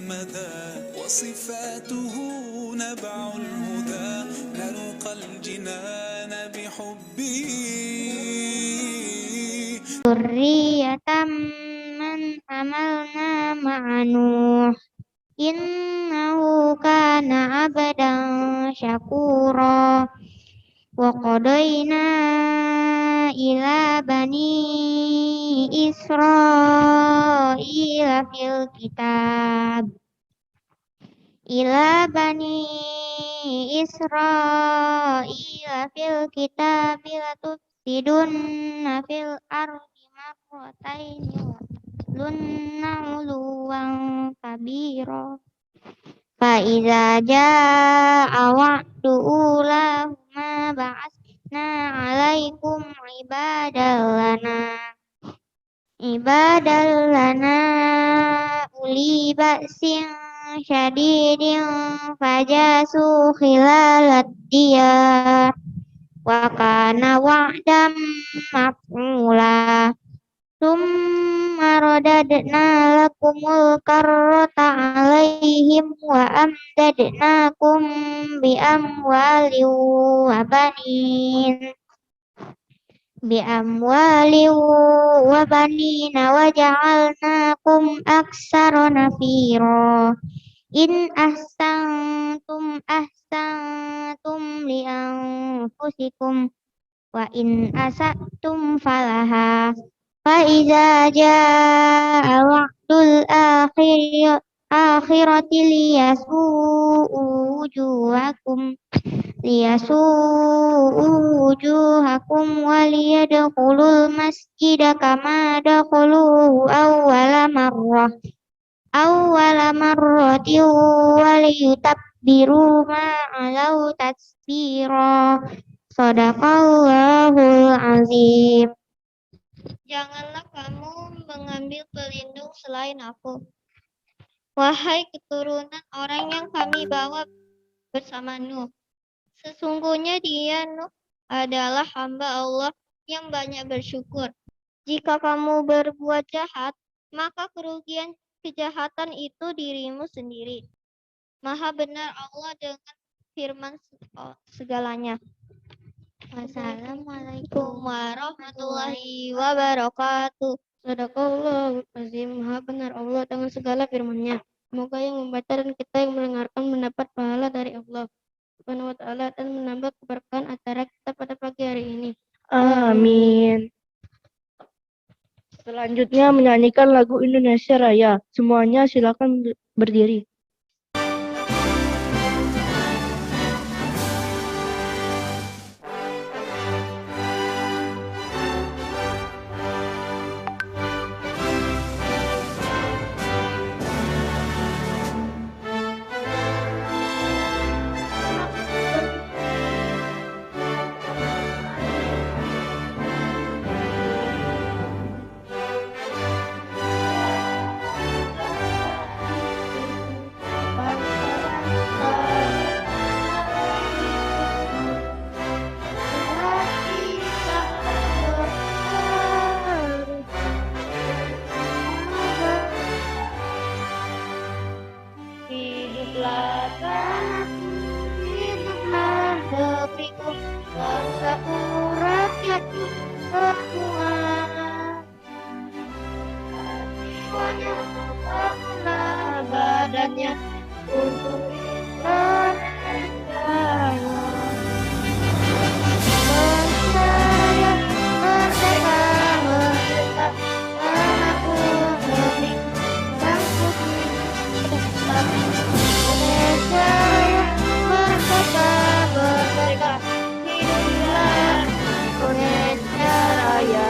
مدى وصفاته نبع الهدى نلقى الجنان بحبه Dzurriyyatan man hamalna ma'a Nuh innahu kana abdan syakura wa qadayna ila bani Israila fil kitabi latufsidunna fil ardi marrataini wa lunna uluwan kabira fa iza jaa wa'du ulahuma ba'asna 'alaikum ibadallana uli ba'sin syadidin fajasu khilalad diyar wa kana wa'dam maf'ula summa radadna lakumul karrata 'alaihim wa amdadnakum bi amwalin wa banina wa ja'alnakum aktsara nafira in ahsantum li anfusikum wa in asatum falaha fa iza jaa wa'dul akhirati liyasu'u wujuhakum wa liyadkhulul masjida kama dakhuluhu awwala marratin wa liyutabbiru ma 'alau tasbira. Shadaqallahul azim. Janganlah kamu mengambil pelindung selain aku, wahai keturunan orang yang kami bawa bersama Nuh. Sesungguhnya dia Nuh adalah hamba Allah yang banyak bersyukur. Jika kamu berbuat jahat, maka kerugian kejahatan itu dirimu sendiri. Maha benar Allah dengan firman segalanya. Wassalamualaikum warahmatullahi wabarakatuh. Sadaqallahul azim. Maha benar Allah dengan segala firman-Nya. Semoga yang membaca dan kita yang mendengarkan mendapat pahala dari Allah Subhanahu wa taala dan menambah keberkahan acara kita pada pagi hari ini. Amin. Selanjutnya menyanyikan lagu Indonesia Raya. Semuanya silakan berdiri. Hiduplah tanahku, hiduplah negeriku, bangsaku rakyatku semua. Jiwanya, bangunlah badannya untuk Indonesia. Bangsa yang merdeka, merdeka, tanahku, negeriku, bangsaku. Indonesia yang merdeka, merdeka, hiduplah Indonesia Raya.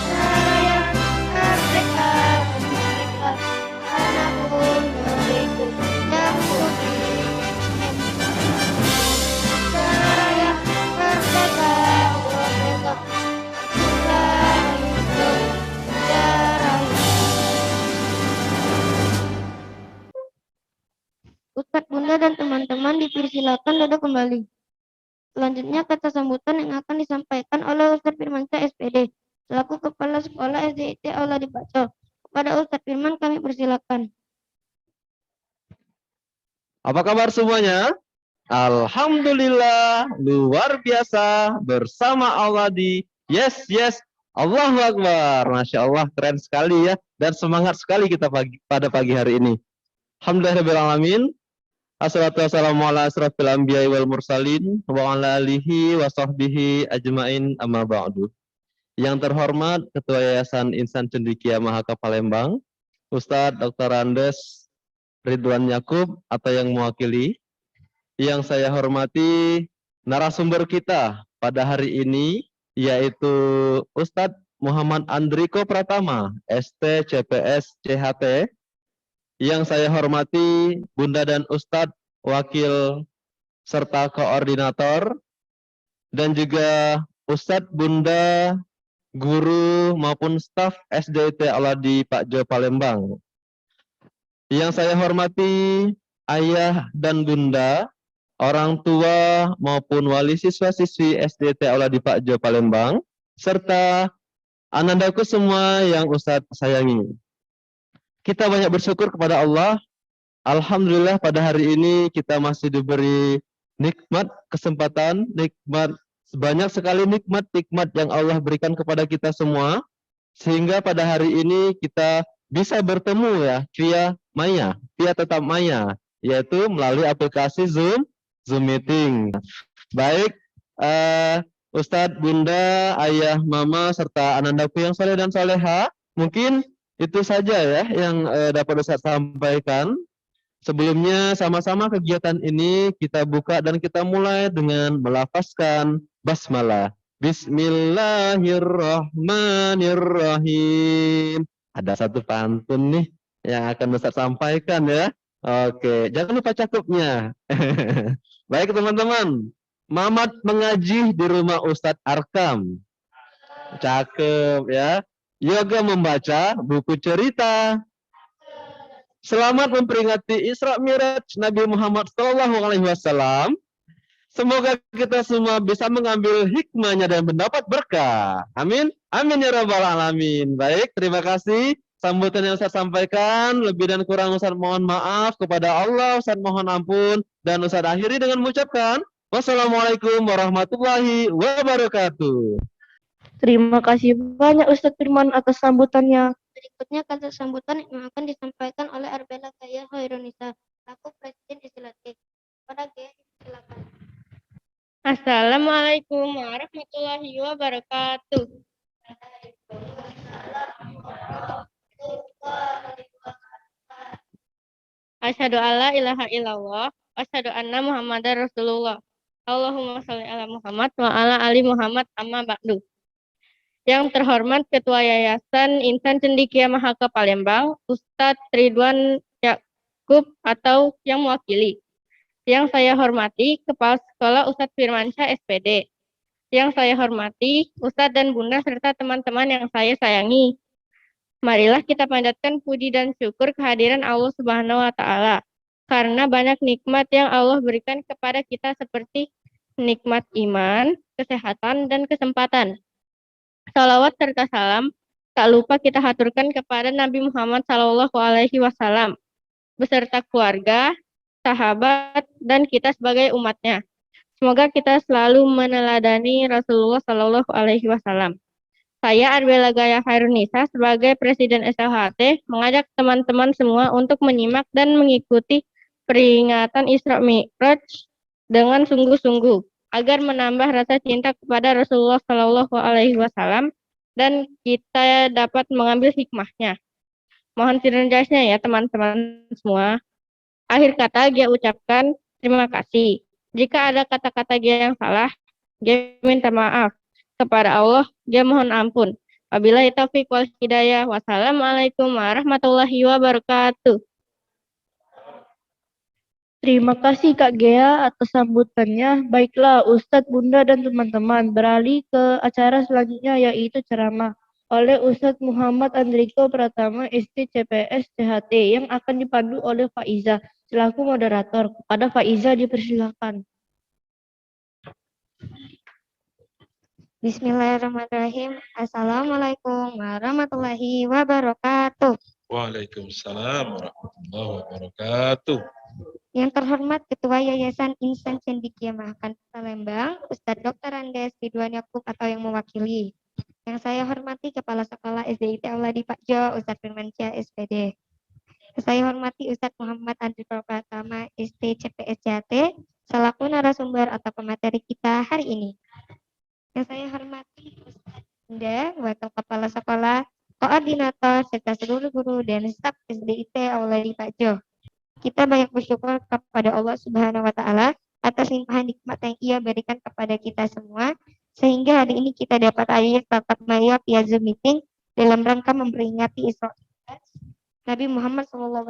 Indonesia Raya, merdeka, merdeka, tanahku, negeriku, yang putih. Indonesia Raya, merdeka, merdeka, hiduplah Indonesia Raya. Ustadz, Bunda, dan teman-teman dipersilakan duduk kembali. Selanjutnya kata sambutan yang akan disampaikan oleh Ustadz Firmansyah SPD selaku Kepala Sekolah SDIT Aula Dibaco. Kepada Ustadz Firman kami persilakan. Apa kabar semuanya? Alhamdulillah, luar biasa bersama Allah di Yes Yes Allahu Akbar. Masya Allah, keren sekali ya, dan semangat sekali kita pada pagi hari ini. Alhamdulillahirrahmanirrahim. Assalatu wassalamu ala asrafil anbiya'i wal mursalin wa ala alihi wa sahbihi ajmain amma ba'du. Yang terhormat Ketua Yayasan Insan Cendekia Mahaka Palembang, Ustadz Dr. Andes Ridwan Yakub atau yang mewakili. Yang saya hormati narasumber kita pada hari ini, yaitu Ustadz Muhammad Andriko Pratama, ST CPS CHT. Yang saya hormati Bunda dan Ustadz Wakil serta Koordinator, dan juga Ustadz, Bunda, guru maupun staf SDIT Aladi Pak Jo Palembang. Yang saya hormati ayah dan bunda, orang tua maupun wali siswa-siswi SDIT Aladi Pak Jo Palembang, serta anandaku semua yang Ustadz sayangi. Kita banyak bersyukur kepada Allah. Alhamdulillah pada hari ini kita masih diberi nikmat, kesempatan, banyak sekali nikmat-nikmat yang Allah berikan kepada kita semua, sehingga pada hari ini kita bisa bertemu ya via tetap maya, yaitu melalui aplikasi Zoom Meeting. Baik, Ustadz, Bunda, Ayah, Mama, serta anandaku yang soleh dan soleha, mungkin itu saja ya yang dapat Ustadz sampaikan. Sebelumnya sama-sama kegiatan ini kita buka dan kita mulai dengan melafazkan basmalah. Bismillahirrahmanirrahim. Ada satu pantun nih yang akan Ustadz sampaikan ya. Oke, jangan lupa cakupnya. Baik teman-teman, Mamat mengaji di rumah Ustadz Arkam. Cakep ya. Yoga membaca buku cerita. Selamat memperingati Isra Mi'raj Nabi Muhammad SAW. Semoga kita semua bisa mengambil hikmahnya dan mendapat berkah. Amin. Amin ya rabbal alamin. Baik, terima kasih. Sambutan yang saya sampaikan, lebih dan kurang Ustaz mohon maaf kepada Allah, Ustaz mohon ampun, dan Ustaz akhiri dengan mengucapkan wassalamualaikum warahmatullahi wabarakatuh. Terima kasih banyak Ustadz Firman atas sambutannya. Berikutnya kata sambutan yang akan disampaikan oleh Arbela Gaya Hoirunisa, selaku Presiden Istilatih. Pada Gaya silakan. Assalamualaikum warahmatullahi wabarakatuh. Asyhadu alla ilaha illallah, asyhadu anna Muhammadar Rasulullah. Allahumma sholli ala Muhammad wa ala ali Muhammad, amma ba'du. Yang terhormat Ketua Yayasan Insan Cendekia Mahaka Palembang, Ustadz Ridwan Yakub atau yang mewakili. Yang saya hormati Kepala Sekolah Ustadz Firmansyah SPD. Yang saya hormati Ustadz dan Bunda serta teman-teman yang saya sayangi. Marilah kita panjatkan puji dan syukur kehadiran Allah Subhanahu wa Ta'ala. Karena banyak nikmat yang Allah berikan kepada kita seperti nikmat iman, kesehatan, dan kesempatan. Salawat serta salam tak lupa kita haturkan kepada Nabi Muhammad SAW beserta keluarga, sahabat, dan kita sebagai umatnya. Semoga kita selalu meneladani Rasulullah SAW. Saya Arbela Gaya Hairunisa sebagai Presiden SLHT mengajak teman-teman semua untuk menyimak dan mengikuti peringatan Isra Mi'raj dengan sungguh-sungguh agar menambah rasa cinta kepada Rasulullah SAW dan kita dapat mengambil hikmahnya. Mohon tirajasnya ya teman-teman semua. Akhir kata Gia ucapkan terima kasih. Jika ada kata-kata Gia yang salah, Gia minta maaf. Kepada Allah, Gia mohon ampun. Wabillahi taufiq wal hidayah. Wassalamualaikum warahmatullahi wabarakatuh. Terima kasih Kak Gea atas sambutannya. Baiklah Ustadz, Bunda, dan teman-teman beralih ke acara selanjutnya yaitu ceramah oleh Ustadz Muhammad Andriko Pratama ST CPS CHT yang akan dipandu oleh Faiza selaku moderator. Kepada Faiza dipersilakan. Bismillahirrahmanirrahim. Assalamualaikum warahmatullahi wabarakatuh. Waalaikumsalam warahmatullahi wabarakatuh. Yang terhormat Ketua Yayasan Insan Cendekia Mahakam Palembang, Ustadz Dr. Andes Ridwan Yakub atau yang mewakili. Yang saya hormati Kepala Sekolah SDIT Auladi Pak Jo, Ustadz Firmansyah SPD. Yang saya hormati Ustadz Muhammad Andriko Pratama ST CPS JAT selaku narasumber atau pemateri kita hari ini. Yang saya hormati Ustadz Bunda, Wakil Kepala Sekolah, Koordinator, serta seluruh guru dan staf SDIT Auladi Pak Jo. Kita banyak bersyukur kepada Allah Subhanahu wa Ta'ala atas limpahan nikmat yang Ia berikan kepada kita semua, sehingga hari ini kita dapat hadir tatap muka via Zoom meeting dalam rangka memperingati Isra Nabi Muhammad SAW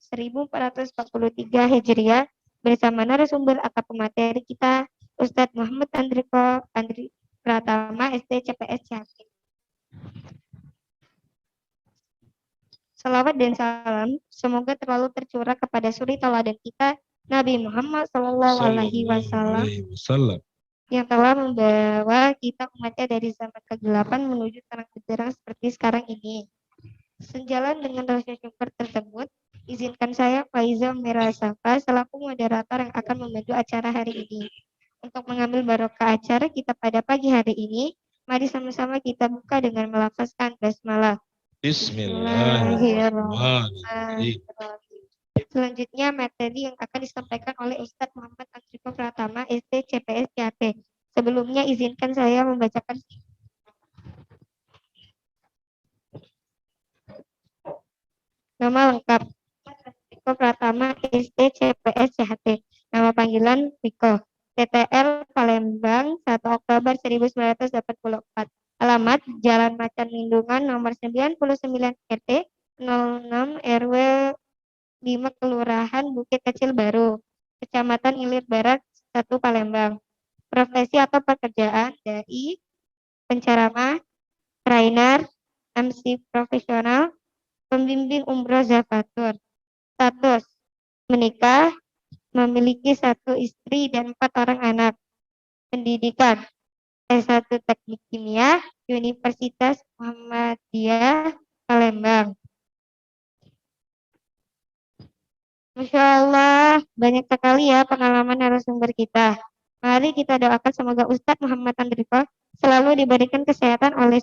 1443 Hijriah bersama narasumber atau pemateri kita Ustadz Muhammad Andriko Pratama ST CPS Jatim. Salawat dan salam semoga terlalu tercurah kepada suri teladan kita Nabi Muhammad SAW yang telah membawa kita umatnya dari zaman kegelapan menuju terang benderang seperti sekarang ini. Sejalan dengan rasa syukur tersebut, izinkan saya Faiza Mirasafa selaku moderator yang akan membantu acara hari ini. Untuk mengambil barokah acara kita pada pagi hari ini, mari sama-sama kita buka dengan melafazkan basmalah. Bismillahirrahmanirrahim. Selanjutnya materi yang akan disampaikan oleh Ustadz Muhammad Andriko Pratama ST CPS JAT. Sebelumnya izinkan saya membacakan nama lengkap Andriko Pratama ST CPS JAT. Nama panggilan Riko. TTL Palembang 1 Oktober 1984. Alamat Jalan Macan Lindungan nomor 99 RT 06 RW 5 Kelurahan Bukit Kecil Baru, Kecamatan Ilir Barat 1 Palembang. Profesi atau pekerjaan dai, penceramah, trainer, MC profesional, pembimbing umroh zafatur. Status menikah, memiliki 1 istri dan 4 orang anak. Pendidikan S1 Teknik Kimia, Universitas Muhammadiyah, Palembang. Masya Allah, banyak sekali ya pengalaman narasumber kita. Mari kita doakan semoga Ustadz Muhammad Andriko selalu diberikan kesehatan oleh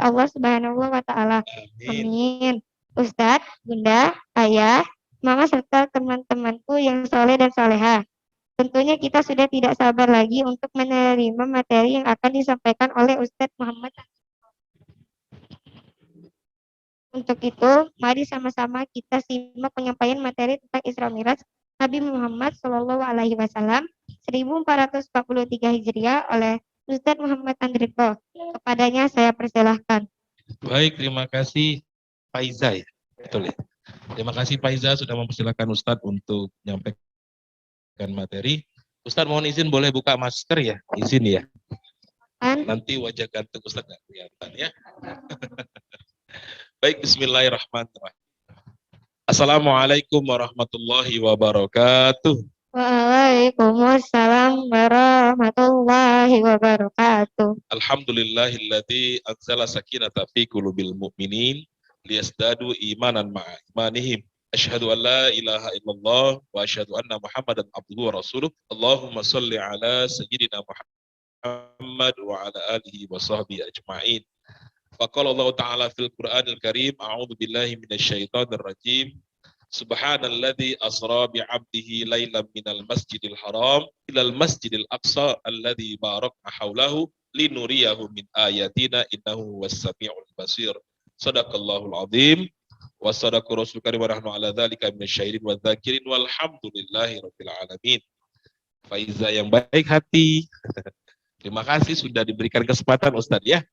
Allah Subhanahu wa Ta'ala. Amin. Ustadz, Bunda, Ayah, Mama serta teman-temanku yang soleh dan soleha. Tentunya kita sudah tidak sabar lagi untuk menerima materi yang akan disampaikan oleh Ustadz Muhammad. Untuk itu, mari sama-sama kita simak penyampaian materi tentang Isra Mi'raj Nabi Muhammad SAW 1443 Hijriah oleh Ustadz Muhammad Andriko. Kepadanya saya persilahkan. Baik, terima kasih Faiza ya. Betul ya. Terima kasih Faiza sudah mempersilahkan Ustadz untuk menyampaikan materi. Ustadz mohon izin boleh buka masker ya? Izin ya. Nanti wajah ganteng Ustadz nggak kelihatan ya. Baik, bismillahirrahmanirrahim. Assalamualaikum warahmatullahi wabarakatuh. Waalaikumsalam warahmatullahi wabarakatuh. Alhamdulillahilladzi anzala sakinata fi qulubil mu'minin liyazdadu imanan ma'a imanihim. Asyhadu an la ilaha illallah wa asyhadu anna Muhammadan abduhu wa rasuluh. Allahumma shalli ala sayyidina Muhammad wa ala alihi wa sahbihi ajma'in. Faqala Allah Ta'ala fil Qur'anil Karim, a'udzu billahi minasyaitonir rajim. Subhanalladzi asra bi 'abdihi lailan minal masjidil haram ilal masjidil aqsa alladzi barakna haulahu linuriyahu min ayatina innahu was-sami'ul basir. Shadaqallahul azim. Wa sadaqa rasul karim wa nahnu ala dzalika minasyahidin wa dzakirin walhamdulillahi rabbil alamin. Faiza yang baik hati. Terima kasih sudah diberikan kesempatan Ustadz ya.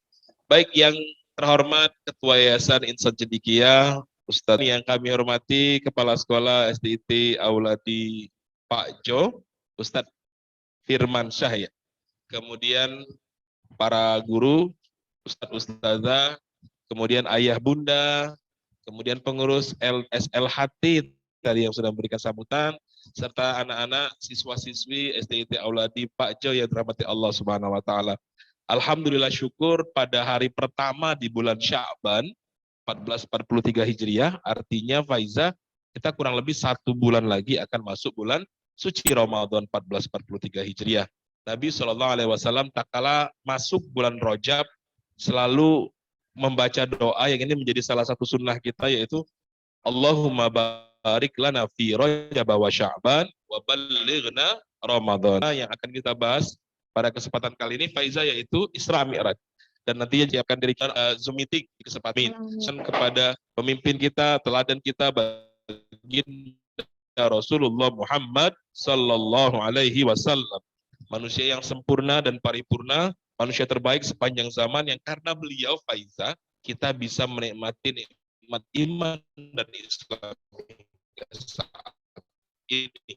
Baik yang terhormat Ketua Yayasan Insan Cendekia, Ustadz yang kami hormati Kepala Sekolah SDIT Auladi Pak Jo, Ustadz Firmansyah ya. Kemudian para guru, Ustadz-Ustadzah, kemudian ayah bunda, kemudian pengurus SLHT tadi yang sudah memberikan sambutan, serta anak-anak siswa-siswi SDIT Auladi Pak Jo yang dirahmati Allah Subhanahu wa Ta'ala. Alhamdulillah syukur pada hari pertama di bulan Sya'ban 1443 Hijriah, artinya Faiza, kita kurang lebih 1 bulan lagi akan masuk bulan suci Ramadan 1443 Hijriah. Nabi SAW tak kala masuk bulan Rajab selalu membaca doa yang ini menjadi salah satu sunnah kita, yaitu Allahumma barik lana fi Rajab wa Sya'ban wa ballighna Ramadan. Yang akan kita bahas pada kesempatan kali ini Faiza, yaitu Isra Mi'raj. Dan nantinya siapkan diri Zoom meeting di kesempatan kepada pemimpin kita, teladan kita, baginda Rasulullah Muhammad sallallahu alaihi wasallam. Manusia yang sempurna dan paripurna, manusia terbaik sepanjang zaman, yang karena beliau Faiza kita bisa menikmati nikmat iman dan Islam saat ini.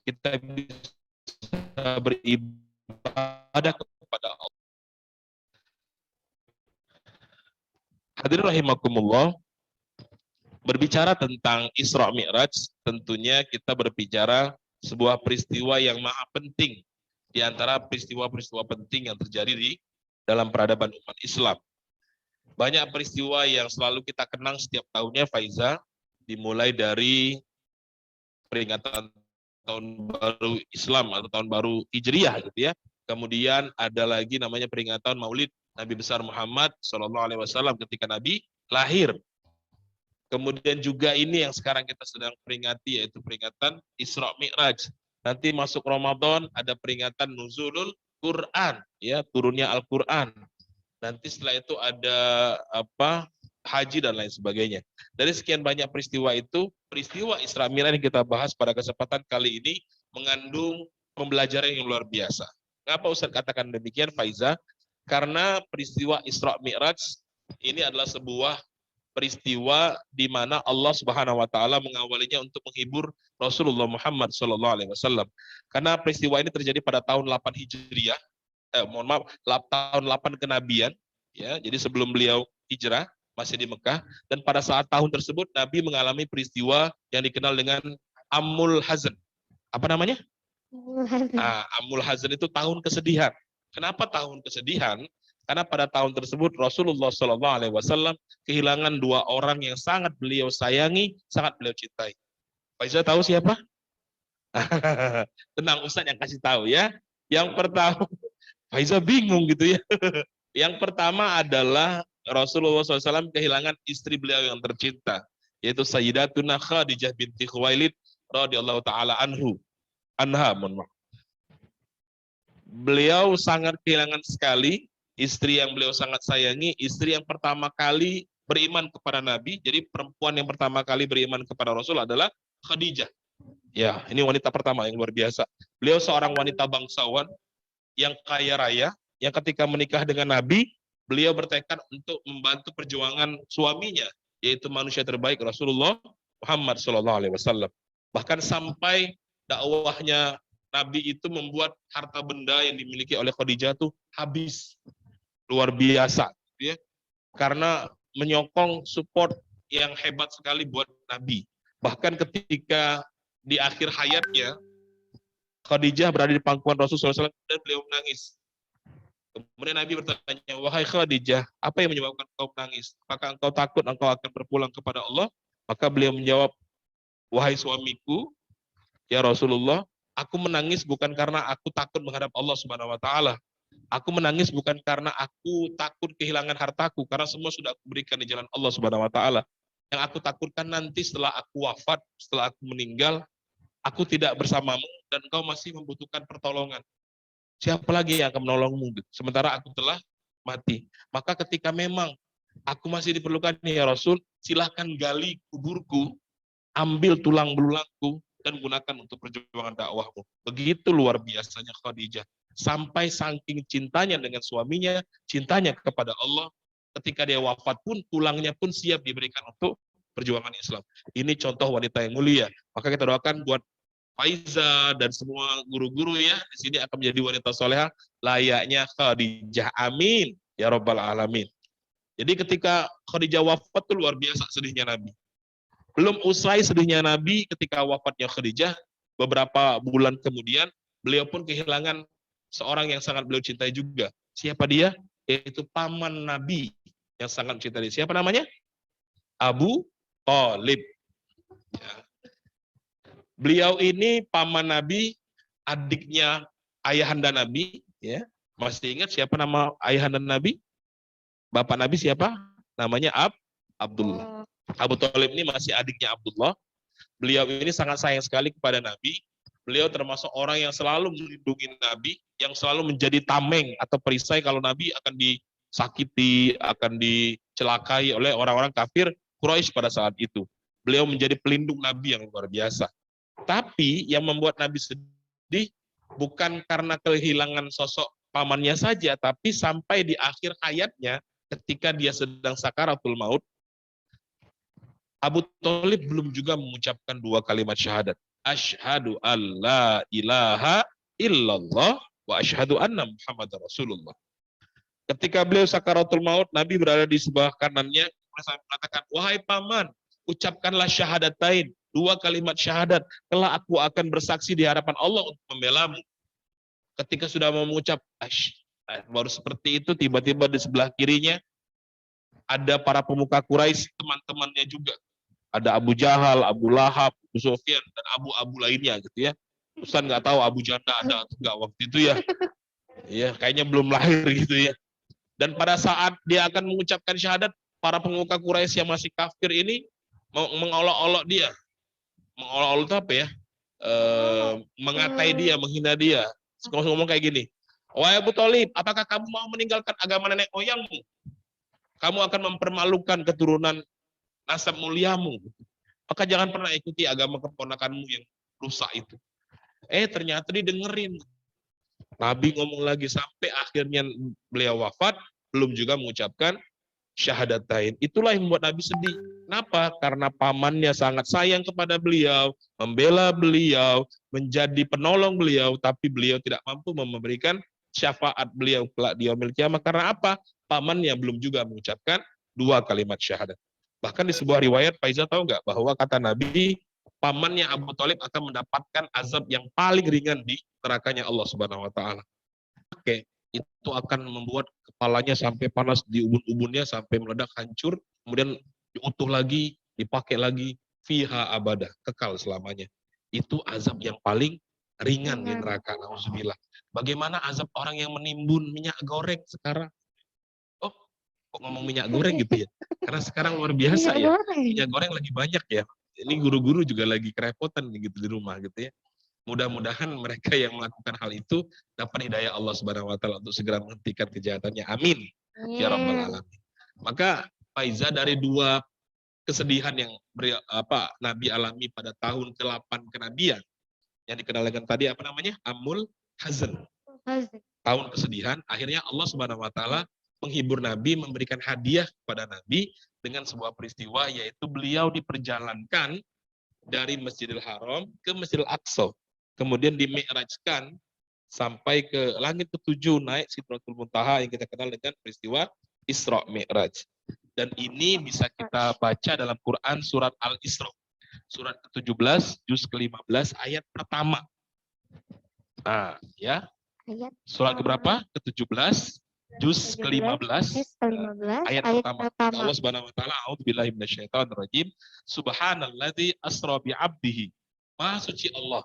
Kita bisa beribadah kepada Allah. Hadirin rahimakumullah, berbicara tentang Isra Mi'raj, tentunya kita berbicara sebuah peristiwa yang maha penting di antara peristiwa-peristiwa penting yang terjadi di dalam peradaban umat Islam. Banyak peristiwa yang selalu kita kenang setiap tahunnya Faiza, dimulai dari peringatan tahun baru Islam atau tahun baru Hijriah gitu ya. Kemudian ada lagi namanya peringatan Maulid Nabi besar Muhammad SAW ketika Nabi lahir. Kemudian juga ini yang sekarang kita sedang peringati, yaitu peringatan Isra Mi'raj. Nanti masuk Ramadan ada peringatan Nuzulul Quran, ya, turunnya Al-Quran. Nanti setelah itu ada haji dan lain sebagainya. Dari sekian banyak peristiwa itu, peristiwa Isra Mi'raj yang kita bahas pada kesempatan kali ini mengandung pembelajaran yang luar biasa. Kenapa Ustaz katakan demikian, Faiza? Karena peristiwa Isra Mi'raj ini adalah sebuah peristiwa di mana Allah Subhanahu wa taala mengawalinya untuk menghibur Rasulullah Muhammad SAW. Karena peristiwa ini terjadi pada tahun 8 Hijriah, tahun 8 kenabian, ya. Jadi sebelum beliau hijrah masih di Mekah, dan pada saat tahun tersebut Nabi mengalami peristiwa yang dikenal dengan Amul Hazn. Apa namanya? Amul Hazn itu tahun kesedihan. Kenapa tahun kesedihan? Karena pada tahun tersebut Rasulullah SAW kehilangan 2 orang yang sangat beliau sayangi, sangat beliau cintai. Faiza tahu siapa? Tenang, Ustaz yang kasih tahu ya. Yang pertama, Faiza bingung gitu ya. Yang pertama adalah Rasulullah SAW kehilangan istri beliau yang tercinta, yaitu Sayyidatuna Khadijah binti Khuwailid radhiyallahu taala anha. Beliau sangat kehilangan sekali istri yang beliau sangat sayangi, istri yang pertama kali beriman kepada Nabi. Jadi perempuan yang pertama kali beriman kepada Rasul adalah Khadijah. Ya, ini wanita pertama yang luar biasa. Beliau seorang wanita bangsawan yang kaya raya, yang ketika menikah dengan Nabi, beliau bertekad untuk membantu perjuangan suaminya, yaitu manusia terbaik Rasulullah Muhammad SAW. Bahkan sampai dakwahnya Nabi itu membuat harta benda yang dimiliki oleh Khadijah itu habis. Luar biasa, ya, karena menyokong support yang hebat sekali buat Nabi. Bahkan ketika di akhir hayatnya Khadijah berada di pangkuan Rasulullah SAW dan beliau menangis. Kemudian Nabi bertanya, wahai Khadijah, apa yang menyebabkan engkau menangis? Apakah engkau takut engkau akan berpulang kepada Allah? Maka beliau menjawab, wahai suamiku, ya Rasulullah, aku menangis bukan karena aku takut menghadap Allah Subhanahu wa taala. Aku menangis bukan karena aku takut kehilangan hartaku, karena semua sudah aku berikan di jalan Allah Subhanahu wa taala. Yang aku takutkan nanti setelah aku wafat, setelah aku meninggal, aku tidak bersamamu dan engkau masih membutuhkan pertolongan. Siapa lagi yang akan menolongmu? Sementara aku telah mati. Maka ketika memang aku masih diperlukan, ya Rasul, silahkan gali kuburku, ambil tulang belulangku, dan gunakan untuk perjuangan dakwahmu. Begitu luar biasanya Khadijah. Sampai saking cintanya dengan suaminya, cintanya kepada Allah, ketika dia wafat pun, tulangnya pun siap diberikan untuk perjuangan Islam. Ini contoh wanita yang mulia. Maka kita doakan buat Faiza dan semua guru-guru ya, di sini akan menjadi wanita soleha layaknya Khadijah. Amin. Ya Rabbal Alamin. Jadi ketika Khadijah wafat itu luar biasa sedihnya Nabi. Belum usai sedihnya Nabi ketika wafatnya Khadijah, beberapa bulan kemudian, beliau pun kehilangan seorang yang sangat beliau cintai juga, Siapa dia? Yaitu paman Nabi yang sangat mencintai. Siapa namanya? Abu Thalib. Ya. Beliau ini paman Nabi, adiknya ayahanda Nabi. Ya. Masih ingat siapa nama ayahanda Nabi? Bapak Nabi siapa? Namanya Abdullah. Abu Thalib ini masih adiknya Abdullah. Beliau ini sangat sayang sekali kepada Nabi. Beliau termasuk orang yang selalu melindungi Nabi, yang selalu menjadi tameng atau perisai kalau Nabi akan disakiti, akan dicelakai oleh orang-orang kafir Quraisy pada saat itu. Beliau menjadi pelindung Nabi yang luar biasa. Tapi yang membuat Nabi sedih bukan karena kehilangan sosok pamannya saja, tapi sampai di akhir hayatnya ketika dia sedang sakaratul maut, Abu Thalib belum juga mengucapkan 2 kalimat syahadat. Asyhadu alla ilaha illallah wa asyhadu anna Muhammadar Rasulullah. Ketika beliau sakaratul maut, Nabi berada di sebelah kanannya, mengatakan, wahai paman, ucapkanlah syahadatain, 2 kalimat syahadat, kelak aku akan bersaksi di hadapan Allah untuk membelamu. Ketika sudah mau mengucap, baru seperti itu, tiba-tiba di sebelah kirinya, ada para pemuka Quraisy, teman-temannya juga. Ada Abu Jahal, Abu Lahab, Abu Sufyan, dan abu-abu lainnya gitu ya. Ustaz nggak tahu Abu Janda ada atau nggak waktu itu ya. Ya, kayaknya belum lahir gitu ya. Dan pada saat dia akan mengucapkan syahadat, para pemuka Quraisy yang masih kafir ini mengolok-olok dia. Mengolok-olok itu apa ya? Mengatai dia, menghina dia. Ngomong kayak gini. Wahai Abu Thalib, apakah kamu mau meninggalkan agama nenek moyangmu? Kamu akan mempermalukan keturunan nasab muliamu. Maka jangan pernah ikuti agama keponakanmu yang rusak itu. Ternyata didengerin. Nabi ngomong lagi sampai akhirnya beliau wafat, belum juga mengucapkan syahadatain. Itulah yang membuat Nabi sedih. Kenapa? Karena pamannya sangat sayang kepada beliau, membela beliau, menjadi penolong beliau, tapi beliau tidak mampu memberikan syafaat beliau kelak di yaumil kiamah. Karena apa? Pamannya belum juga mengucapkan 2 kalimat syahadat. Bahkan di sebuah riwayat, Faiza tahu nggak bahwa kata Nabi, pamannya Abu Thalib akan mendapatkan azab yang paling ringan di nerakanya Allah Subhanahu wa taala. Oke, itu akan membuat kepalanya sampai panas di ubun-ubunnya sampai meledak hancur, kemudian diutuh lagi, dipakai lagi, fiha abada, kekal selamanya. Itu azab yang paling ringan di neraka, nauzubillah. Bagaimana azab orang yang menimbun minyak goreng sekarang? Oh, kok ngomong minyak goreng gitu ya? Karena sekarang luar biasa ya, minyak goreng lagi banyak ya. Ini guru-guru juga lagi kerepotan gitu di rumah gitu ya. Mudah-mudahan mereka yang melakukan hal itu dapat hidayah Allah Subhanahu wa taala untuk segera menghentikan kejahatannya. Amin. Ya rabbal alamin. Maka Faiza, dari 2 kesedihan yang Nabi alami pada tahun ke-8 kenabian yang dikenal dengan tadi apa namanya? Amul Hazan. Tahun kesedihan, akhirnya Allah Subhanahu wa taala menghibur Nabi, memberikan hadiah kepada Nabi dengan sebuah peristiwa, yaitu beliau diperjalankan dari Masjidil Haram ke Masjidil Aqsa. Kemudian dimi'rajkan sampai ke langit ke-7, naik Sidratul Muntaha yang kita kenal dengan peristiwa Isra Mi'raj. Dan ini bisa kita baca dalam Quran surat Al-Isra. Surat ke-17, juz ke-15, ayat pertama. Nah, ya. Surat keberapa? Ke-17, juz ke-15, ayat pertama. Allah Subhanahu wa taala, a'udzubillahi minasyaitonir rajim. Subhanalladzi asra bi 'abdihi. Maha suci Allah.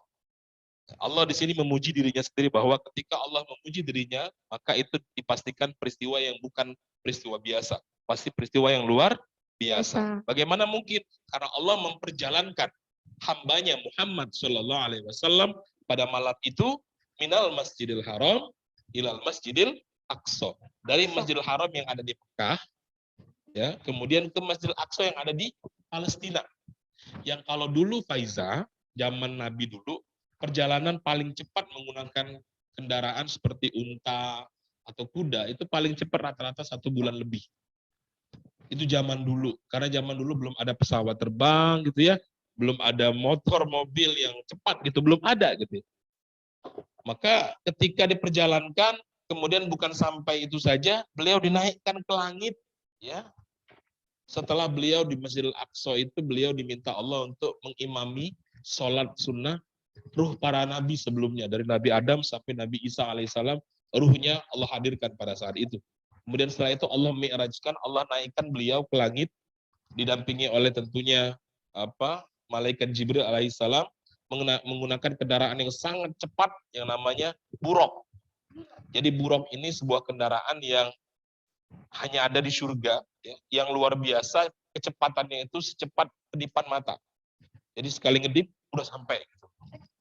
Allah di sini memuji dirinya sendiri, bahwa ketika Allah memuji dirinya, maka itu dipastikan peristiwa yang bukan peristiwa biasa. Pasti peristiwa yang luar biasa. Bagaimana mungkin? Karena Allah memperjalankan hambanya Muhammad Shallallahu Alaihi Wasallam pada malam itu minal Masjidil Haram ilal Masjidil Aqsa. Dari Masjidil Haram yang ada di Mekah, ya, kemudian ke Masjidil Aqsa yang ada di Palestina. Yang kalau dulu Faiza, zaman Nabi dulu, perjalanan paling cepat menggunakan kendaraan seperti unta atau kuda, itu paling cepat rata-rata 1 bulan lebih. Itu zaman dulu, karena zaman dulu belum ada pesawat terbang gitu ya, belum ada motor, mobil yang cepat gitu, belum ada gitu. Maka ketika diperjalankan, kemudian bukan sampai itu saja, beliau dinaikkan ke langit, ya. Setelah beliau di Masjidil Aqsa itu, beliau diminta Allah untuk mengimami sholat sunnah ruh para nabi sebelumnya, dari Nabi Adam sampai Nabi Isa alaihissalam, ruhnya Allah hadirkan pada saat itu. Kemudian setelah itu Allah mi'rajkan, Allah naikkan beliau ke langit didampingi oleh tentunya malaikat Jibril alaihissalam menggunakan kendaraan yang sangat cepat yang namanya buraq. Jadi buraq ini sebuah kendaraan yang hanya ada di surga, ya, yang luar biasa, kecepatannya itu secepat kedipan mata. Jadi sekali ngedip udah sampai.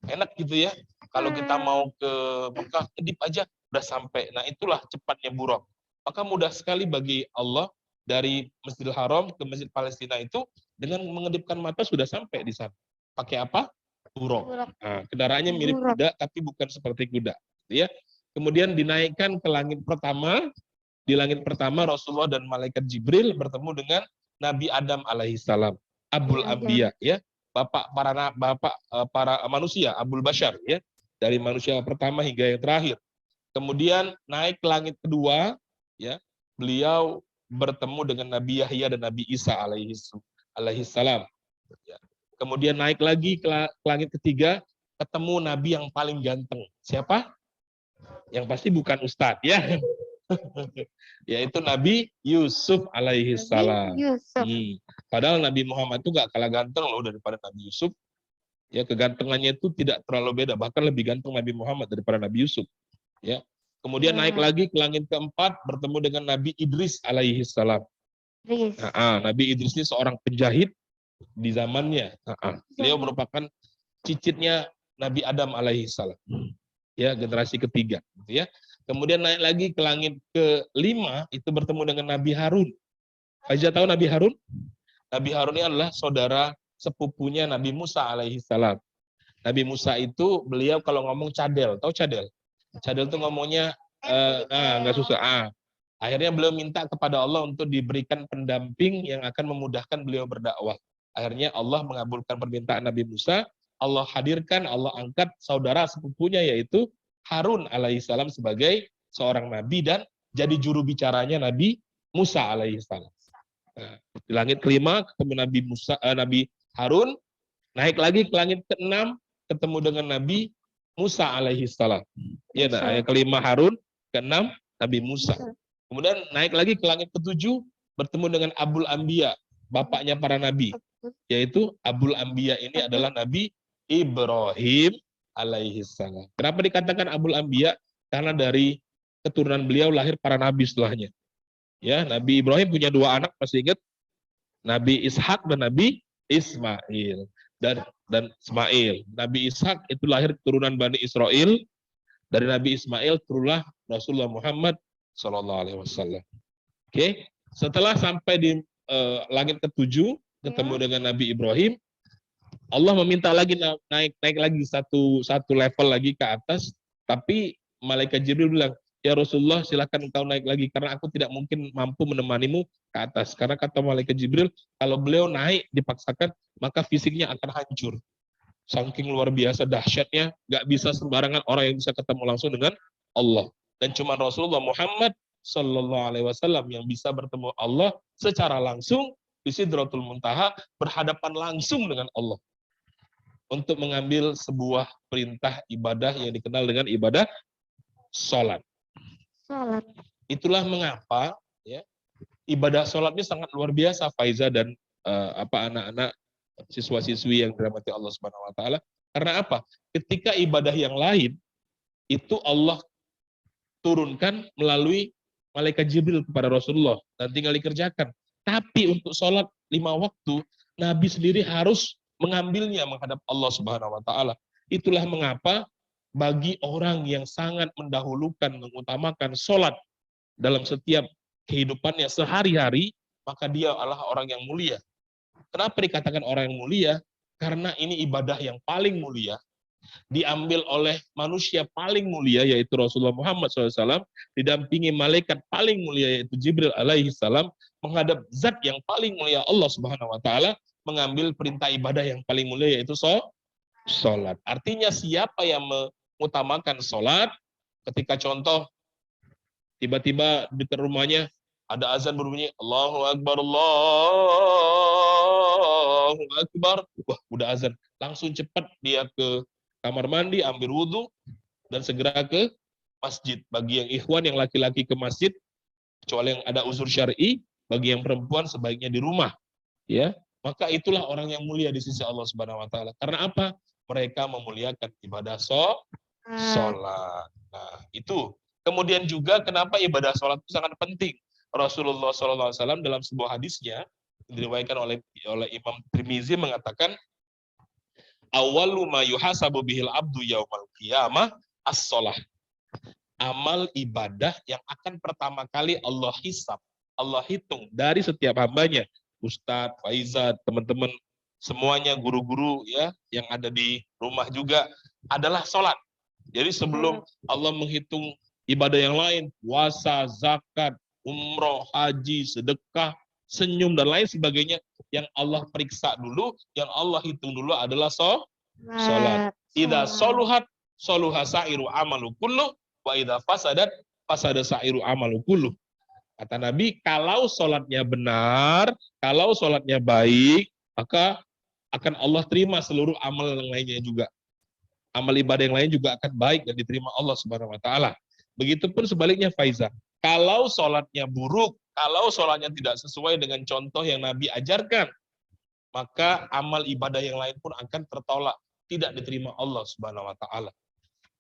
Enak gitu ya. Kalau kita mau ke Mekah, ngedip aja udah sampai. Nah itulah cepatnya buraq. Maka mudah sekali bagi Allah dari Masjidil Haram ke Masjid Palestina itu dengan mengedipkan mata sudah sampai di sana. Pakai apa? Buraq. Nah, kendaraannya mirip kuda tapi bukan seperti kuda, ya. Kemudian dinaikkan ke langit pertama. Di langit pertama Rasulullah dan malaikat Jibril bertemu dengan Nabi Adam alaihissalam, Abul Anbiya, ya. Bapak para manusia, Abul Bashar, ya. Dari manusia pertama hingga yang terakhir. Kemudian naik ke langit kedua, ya. Beliau bertemu dengan Nabi Yahya dan Nabi Isa alaihissalam. Ya. Kemudian naik lagi ke langit ketiga, ketemu Nabi yang paling ganteng. Siapa? Yang pasti bukan Ustadz, ya. Yaitu Nabi Yusuf alaihissalam. Padahal Nabi Muhammad itu gak kalah ganteng loh daripada Nabi Yusuf. Ya, kegantengannya itu tidak terlalu beda, bahkan lebih ganteng Nabi Muhammad daripada Nabi Yusuf. Ya. Kemudian naik lagi ke langit keempat, bertemu dengan Nabi Idris alaihissalam. Nabi Idris ini seorang penjahit di zamannya. Beliau merupakan cicitnya Nabi Adam alaihissalam. Ya, generasi ketiga, gitu ya. Kemudian naik lagi ke langit kelima, itu bertemu dengan Nabi Harun. Faiza tahu Nabi Harun? Nabi Harun ini adalah saudara sepupunya Nabi Musa alaihissalam. Nabi Musa itu beliau kalau ngomong cadel, tahu cadel? Cadel itu ngomongnya nggak susah. Akhirnya beliau minta kepada Allah untuk diberikan pendamping yang akan memudahkan beliau berdakwah. Akhirnya Allah mengabulkan permintaan Nabi Musa. Allah hadirkan, Allah angkat saudara sepupunya yaitu Harun alaihissalam sebagai seorang nabi dan jadi juru bicaranya Nabi Musa alaihissalam. Nah, di langit kelima ketemu Nabi Harun, naik lagi ke langit keenam ketemu dengan Nabi Musa alaihissalam. Ya, nah, yang kelima Harun, keenam Nabi Musa. Kemudian naik lagi ke langit ketujuh bertemu dengan Abul Anbiya, bapaknya para nabi, yaitu Abul Anbiya ini adalah Nabi Ibrahim alaihissalam. Kenapa dikatakan Abul Anbiya? Karena dari keturunan beliau lahir para nabi setelahnya. Ya, Nabi Ibrahim punya dua anak, masih ingat? Nabi Ishak dan Nabi Ismail. Dan Ismail. Nabi Ishak itu lahir keturunan Bani Israel. Dari Nabi Ismail turunlah Rasulullah Muhammad Sallallahu Alaihi Wasallam. Oke, setelah sampai di langit ketujuh ketemu dengan Nabi Ibrahim, Allah meminta lagi naik lagi satu level lagi ke atas, tapi malaikat Jibril bilang, ya Rasulullah silakan engkau naik lagi karena aku tidak mungkin mampu menemanimu ke atas. Karena kata malaikat Jibril, kalau beliau naik dipaksakan maka fisiknya akan hancur. Saking luar biasa dahsyatnya, nggak bisa sembarangan orang yang bisa ketemu langsung dengan Allah. Dan cuma Rasulullah Muhammad Sallallahu Alaihi Wasallam yang bisa bertemu Allah secara langsung di Sidratul Muntaha, berhadapan langsung dengan Allah untuk mengambil sebuah perintah ibadah yang dikenal dengan ibadah sholat. Itulah mengapa ya ibadah sholatnya sangat luar biasa, Faiza dan anak-anak siswa-siswi yang dirahmati Allah Subhanahu Wa Taala. Karena apa? Ketika ibadah yang lain itu Allah turunkan melalui malaikat Jibril kepada Rasulullah dan tinggal dikerjakan. Tapi untuk sholat 5 waktu, Nabi sendiri harus mengambilnya menghadap Allah Subhanahu Wa Taala. Itulah mengapa bagi orang yang sangat mendahulukan, mengutamakan sholat dalam setiap kehidupannya sehari-hari, maka dia adalah orang yang mulia. Kenapa dikatakan orang yang mulia? Karena ini ibadah yang paling mulia, diambil oleh manusia paling mulia, yaitu Rasulullah Muhammad SAW, didampingi malaikat paling mulia, yaitu Jibril alaihissalam, menghadap zat yang paling mulia Allah Subhanahu Wa Taala, mengambil perintah ibadah yang paling mulia, yaitu sholat. Artinya siapa yang mengutamakan sholat, ketika contoh, tiba-tiba di rumahnya ada azan berbunyi, Allahu Akbar, Allahu Akbar. Wah, udah azan. Langsung cepat dia ke kamar mandi, ambil wudhu, dan segera ke masjid. Bagi yang ikhwan yang laki-laki ke masjid, kecuali yang ada uzur syar'i, bagi yang perempuan sebaiknya di rumah. Ya, maka itulah orang yang mulia di sisi Allah Subhanahu wa taala. Karena apa? Mereka memuliakan ibadah sholat. Nah, itu. Kemudian juga kenapa ibadah sholat itu sangat penting. Rasulullah SAW dalam sebuah hadisnya diriwayatkan oleh Imam Tirmizi mengatakan, awwalu ma yuhasabu bihil abdu yaumal qiyamah as-sholah. Amal ibadah yang akan pertama kali Allah hisab, Allah hitung dari setiap hambanya. Ustadz, Faizat, teman-teman semuanya, guru-guru ya yang ada di rumah juga adalah sholat. Jadi sebelum Allah menghitung ibadah yang lain, puasa, zakat, umroh, haji, sedekah, senyum dan lain sebagainya, yang Allah periksa dulu, yang Allah hitung dulu adalah sholat. Idza soluhat soluha sa'iru amalu kullu wa idza fasadat fasada sa'iru amalu kullu. Kata Nabi, kalau sholatnya benar, kalau sholatnya baik, maka akan Allah terima seluruh amal yang lainnya juga. Amal ibadah yang lain juga akan baik dan diterima Allah Subhanahu wa taala. Begitupun sebaliknya Faiza. Kalau sholatnya buruk, kalau sholatnya tidak sesuai dengan contoh yang Nabi ajarkan, maka amal ibadah yang lain pun akan tertolak, tidak diterima Allah Subhanahu wa taala.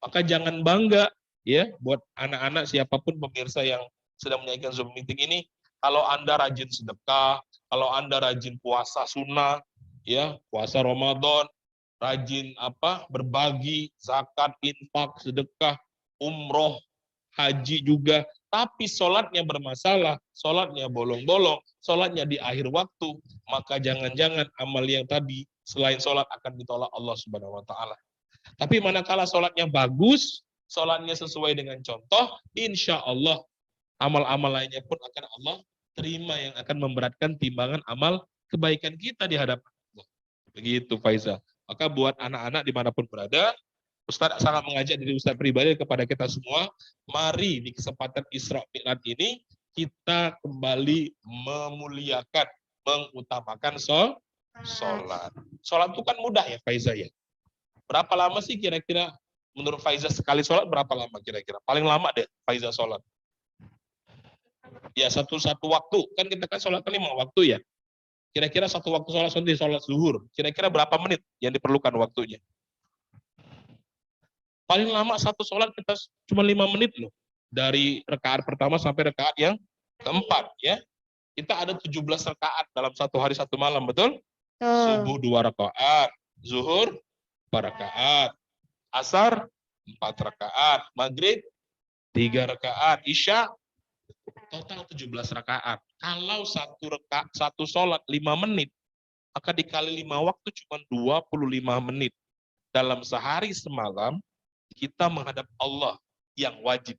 Maka jangan bangga ya buat anak-anak siapapun pemirsa yang sedang menyaksikan Zoom meeting ini, kalau Anda rajin sedekah, kalau Anda rajin puasa sunnah, ya, puasa Ramadan, rajin berbagi, zakat, infak, sedekah, umroh, haji juga, tapi sholatnya bermasalah, sholatnya bolong-bolong, sholatnya di akhir waktu, maka jangan-jangan amal yang tadi selain sholat akan ditolak Allah Subhanahu wa taala. Tapi manakala sholatnya bagus, sholatnya sesuai dengan contoh, insya Allah amal-amal lainnya pun akan Allah terima, yang akan memberatkan timbangan amal kebaikan kita di hadapan Allah. Begitu Faiza. Maka buat anak-anak dimanapun berada, Ustadz sangat mengajak diri Ustadz pribadi kepada kita semua, mari di kesempatan Isra Mi'raj ini kita kembali memuliakan, mengutamakan sholat. Sholat itu kan mudah ya Faiza ya. Berapa lama sih kira-kira menurut Faiza sekali sholat, berapa lama kira-kira? Paling lama deh Faiza sholat. Ya satu waktu, kan kita kan sholat 5 waktu ya. Kira-kira satu waktu sholat zuhur, kira-kira berapa menit yang diperlukan waktunya? Paling lama satu sholat kita cuma 5 menit loh. Dari rakaat pertama sampai rakaat yang keempat ya. Kita ada 17 rakaat dalam satu hari satu malam, betul? Subuh 2 rakaat, zuhur 4 rakaat, asar 4 rakaat, maghrib 3 rakaat, isya total 17 rakaat. Kalau satu sholat 5 menit, maka dikali 5 waktu cuma 25 menit. Dalam sehari semalam, kita menghadap Allah yang wajib.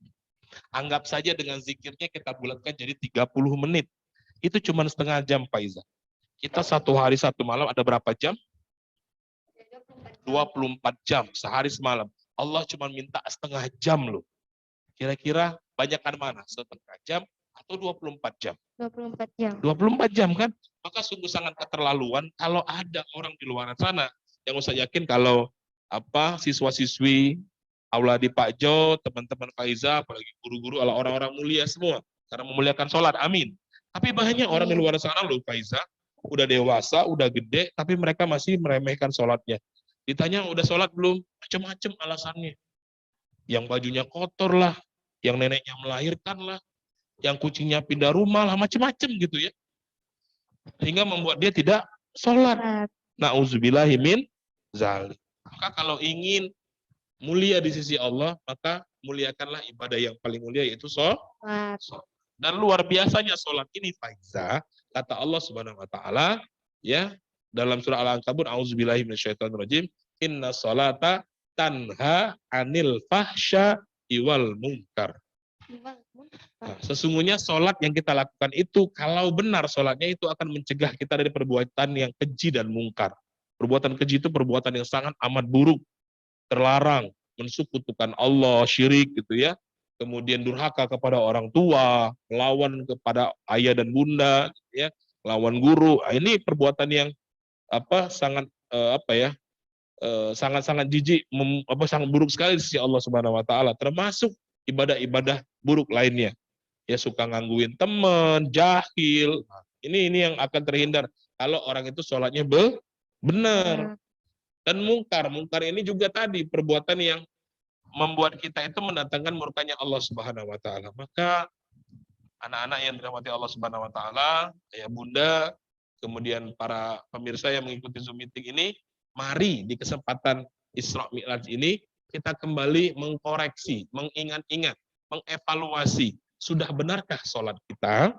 Anggap saja dengan zikirnya kita bulatkan jadi 30 menit. Itu cuma setengah jam, Faiza. Kita satu hari satu malam ada berapa jam? 24 jam, sehari semalam. Allah cuma minta setengah jam loh. Kira-kira banyakkan mana? Setengah jam atau 24 jam? 24 jam. 24 jam kan? Maka sungguh sangat keterlaluan kalau ada orang di luar sana yang usah yakin kalau siswa-siswi Auladi Pak Jo, teman-teman Faiza, apalagi guru-guru, orang-orang mulia semua karena memuliakan sholat. Amin. Tapi banyak orang di luar sana loh Faiza, udah dewasa, udah gede, tapi mereka masih meremehkan sholatnya. Ditanya udah sholat belum? Macam-macam alasannya. Yang bajunya kotor lah, yang neneknya melahirkan lah, yang kucingnya pindah rumah lah, macam-macam gitu ya. Sehingga membuat dia tidak sholat. Na'udzubillahi min zalik. Maka kalau ingin mulia di sisi Allah, maka muliakanlah ibadah yang paling mulia, yaitu sholat. Dan luar biasanya sholat ini, Faiza, kata Allah Subhanahu wa taala ya dalam surah Al-Ankabut, auzubillahi minasyaitonirrajim, inna sholata tanha anil fahsya wal munkar. Nah, sesungguhnya sholat yang kita lakukan itu, kalau benar sholatnya itu akan mencegah kita dari perbuatan yang keji dan mungkar. Perbuatan keji itu perbuatan yang sangat amat buruk, terlarang, mensekutukan Allah, syirik gitu ya. Kemudian durhaka kepada orang tua, melawan kepada ayah dan bunda, ya, lawan guru. Ini perbuatan yang sangat sangat-sangat jijik, sangat buruk sekali di sisi Allah Subhanahu wa taala. Termasuk ibadah-ibadah buruk lainnya. Ya suka ngangguin teman, jahil. Nah, ini yang akan terhindar kalau orang itu sholatnya benar. Dan mungkar ini juga tadi perbuatan yang membuat kita itu mendatangkan murkanya Allah Subhanahu wa taala. Maka anak-anak yang dirahmati Allah Subhanahu wa taala, ayah bunda, kemudian para pemirsa yang mengikuti Zoom meeting ini, mari di kesempatan Isra Mi'raj ini kita kembali mengkoreksi, mengingat-ingat, mengevaluasi, sudah benarkah sholat kita?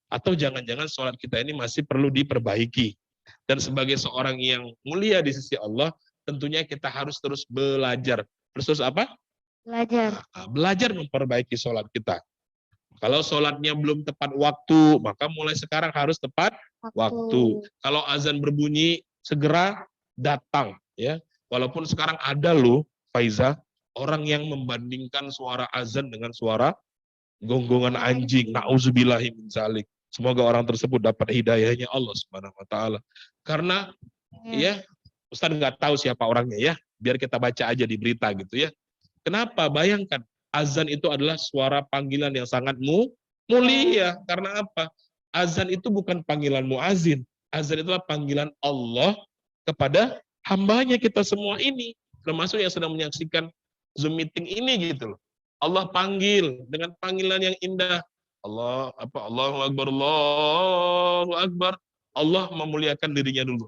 Atau jangan-jangan sholat kita ini masih perlu diperbaiki. Dan sebagai seorang yang mulia di sisi Allah, tentunya kita harus terus belajar. Terus apa? Belajar. Belajar memperbaiki sholat kita. Kalau sholatnya belum tepat waktu, maka mulai sekarang harus tepat waktu. Kalau azan berbunyi, segera datang. Ya, walaupun sekarang ada loh, Faiza, orang yang membandingkan suara azan dengan suara gonggongan anjing. Nauzubillahi min dzalik. Semoga orang tersebut dapat hidayahnya Allah Subhanahu wa taala. Karena ya, Ustaz nggak tahu siapa orangnya ya, biar kita baca aja di berita gitu ya. Kenapa? Bayangkan, azan itu adalah suara panggilan yang sangat mulia. Karena apa? Azan itu bukan panggilan muazin. Azan itulah panggilan Allah kepada hambanya kita semua ini. Termasuk yang sedang menyaksikan Zoom meeting ini gitu loh. Allah panggil dengan panggilan yang indah. Allahu Akbar, Allahu Akbar. Allah memuliakan dirinya dulu.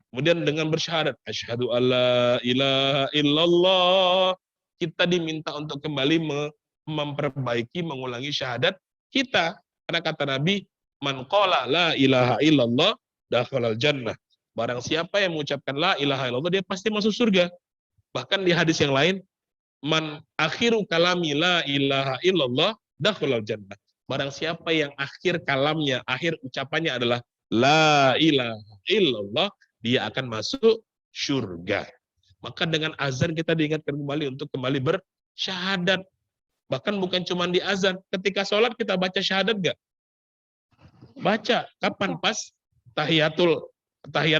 Kemudian dengan bersyahadat, asyhadu alla ilaha illallah, kita diminta untuk kembali memperbaiki, mengulangi syahadat kita. Karena kata Nabi, man qala la ilaha illallah dakhalal jannah. Barang siapa yang mengucapkan la ilaha illallah, dia pasti masuk surga. Bahkan di hadis yang lain, man akhiru kalami la ilaha illallah dakhalal jannah. Barang siapa yang akhir kalamnya, akhir ucapannya adalah la ilaha illallah, dia akan masuk surga. Maka dengan azan kita diingatkan kembali untuk kembali bersyahadat. Bahkan bukan cuma di azan, ketika sholat kita baca syahadat nggak? Baca. Kapan? Pas tahiyat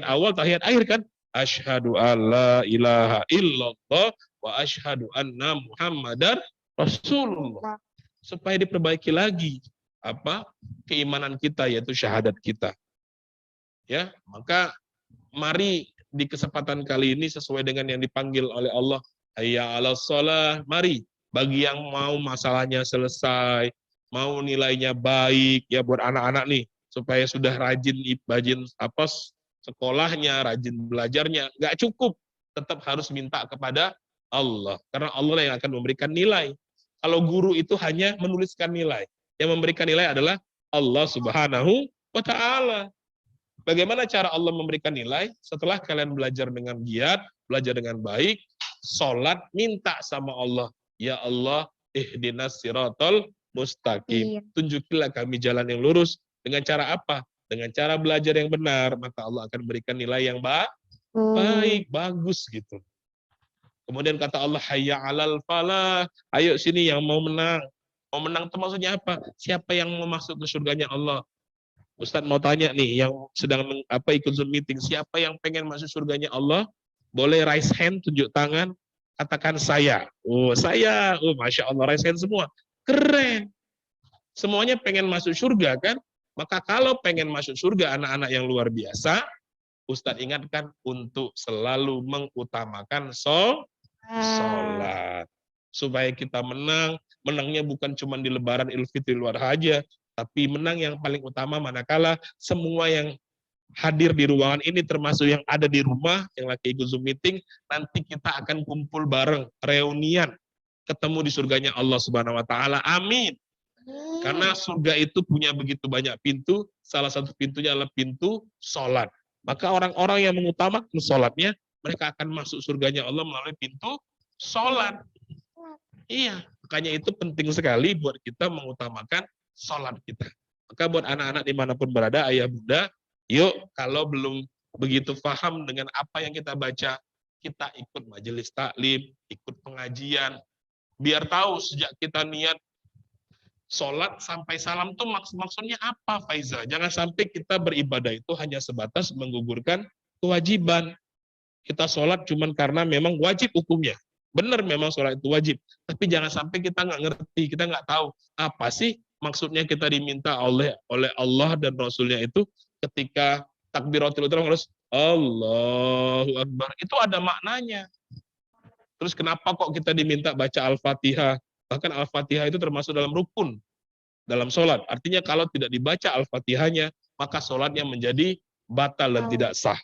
awal, tahiyat akhir kan? Asyhadu alla ilaha illallah wa asyhadu anna Muhammadar Rasulullah. Supaya diperbaiki lagi keimanan kita, yaitu syahadat kita. Ya, maka mari di kesempatan kali ini sesuai dengan yang dipanggil oleh Allah, hayya 'alas shalah, mari bagi yang mau masalahnya selesai, mau nilainya baik ya buat anak-anak nih, supaya sudah rajin sekolahnya, rajin belajarnya, nggak cukup, tetap harus minta kepada Allah, karena Allah yang akan memberikan nilai. Kalau guru itu hanya menuliskan nilai, yang memberikan nilai adalah Allah Subhanahu wa taala. Bagaimana cara Allah memberikan nilai? Setelah kalian belajar dengan giat, belajar dengan baik, sholat, minta sama Allah, ya Allah, ihdinas siratal mustaqim. Tunjukilah kami jalan yang lurus. Dengan cara apa? Dengan cara belajar yang benar, maka Allah akan berikan nilai yang baik, bagus gitu. Kemudian kata Allah, hayya 'alal falah, ayo sini yang mau menang. Mau menang itu maksudnya apa? Siapa yang mau masuk ke surganya Allah? Ustadz mau tanya nih, yang sedang ikut Zoom meeting, siapa yang pengen masuk surganya Allah? Boleh raise hand, tunjuk tangan, katakan saya. Oh, saya. Oh, Masya Allah, raise hand semua. Keren. Semuanya pengen masuk surga kan? Maka kalau pengen masuk surga anak-anak yang luar biasa, Ustadz ingatkan untuk selalu mengutamakan sholat. Supaya kita menangnya bukan cuma di Lebaran, Idul Fitri, luar aja, tapi menang yang paling utama manakala semua yang hadir di ruangan ini, termasuk yang ada di rumah, yang lagi ikut Zoom meeting, nanti kita akan kumpul bareng, reunian, ketemu di surganya Allah Subhanahu wa taala. Amin. Karena surga itu punya begitu banyak pintu, salah satu pintunya adalah pintu sholat. Maka orang-orang yang mengutamakan sholatnya, mereka akan masuk surganya Allah melalui pintu sholat. Iya, makanya itu penting sekali buat kita mengutamakan sholat kita. Maka buat anak-anak dimanapun berada, ayah bunda, yuk kalau belum begitu paham dengan apa yang kita baca, kita ikut majelis taklim, ikut pengajian, biar tahu sejak kita niat sholat sampai salam itu maksudnya apa, Faiza? Jangan sampai kita beribadah itu hanya sebatas menggugurkan kewajiban. Kita sholat cuman karena memang wajib hukumnya. Benar memang sholat itu wajib, tapi jangan sampai kita nggak ngerti, kita nggak tahu apa sih maksudnya kita diminta oleh Allah dan Rasulnya itu ketika takbiratul ihram harus Allahu Akbar. Itu ada maknanya. Terus kenapa kok kita diminta baca Al-Fatihah? Bahkan Al-Fatihah itu termasuk dalam rukun dalam sholat. Artinya kalau tidak dibaca Al-Fatihahnya, maka sholatnya menjadi batal dan tidak sah.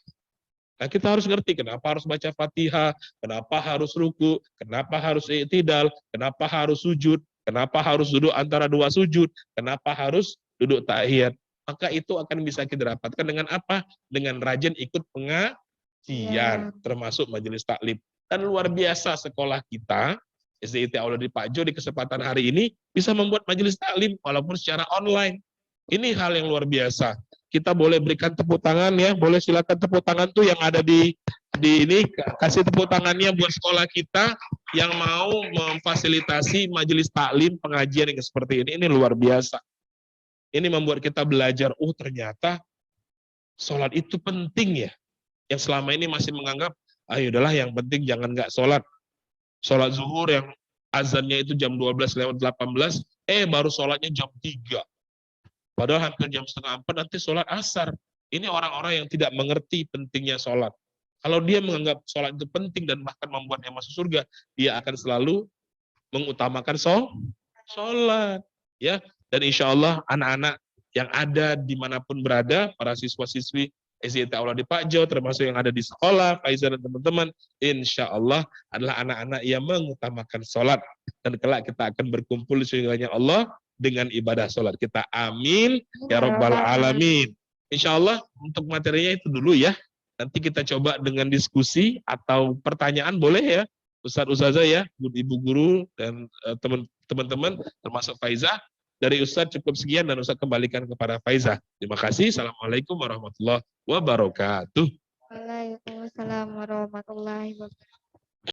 Nah, kita harus ngerti kenapa harus baca Fatihah, kenapa harus ruku, kenapa harus i'tidal, kenapa harus sujud, kenapa harus duduk antara dua sujud, kenapa harus duduk tahiyat. Maka itu akan bisa kita dapatkan dengan apa? Dengan rajin ikut pengajian, termasuk majelis taklim. Dan luar biasa sekolah kita, SDIT Aula di Pak Jo di kesempatan hari ini bisa membuat majelis taklim walaupun secara online. Ini hal yang luar biasa. Kita boleh berikan tepuk tangan ya, boleh silakan tepuk tangan tuh yang ada di ini, kasih tepuk tangannya buat sekolah kita yang mau memfasilitasi majelis taklim pengajian yang seperti ini luar biasa. Ini membuat kita belajar, oh ternyata sholat itu penting ya. Yang selama ini masih menganggap, ayo udahlah yang penting jangan nggak sholat. Sholat zuhur yang azannya itu jam 12 lewat 18, baru sholatnya jam 3. Padahal hampir jam 3:30 nanti sholat asar. Ini orang-orang yang tidak mengerti pentingnya sholat. Kalau dia menganggap sholat itu penting dan bahkan membuatnya masuk surga, dia akan selalu mengutamakan sholat. Ya. Dan insya Allah anak-anak yang ada dimanapun berada, para siswa-siswi SDIT Aula di Pak Jo, termasuk yang ada di sekolah, Faizal dan teman-teman, insya Allah adalah anak-anak yang mengutamakan sholat. Dan kelak kita akan berkumpul di surganya Allah dengan ibadah sholat kita. Amin. Ya Rabbal Alamin. Insya Allah untuk materinya itu dulu ya. Nanti kita coba dengan diskusi atau pertanyaan boleh ya. Ustadz-ustazah ya, ibu guru dan teman-teman termasuk Faizah. Dari Ustadz cukup sekian dan Ustadz kembalikan kepada Faizah. Terima kasih. Assalamualaikum warahmatullahi wabarakatuh. Waalaikumsalam warahmatullahi wabarakatuh.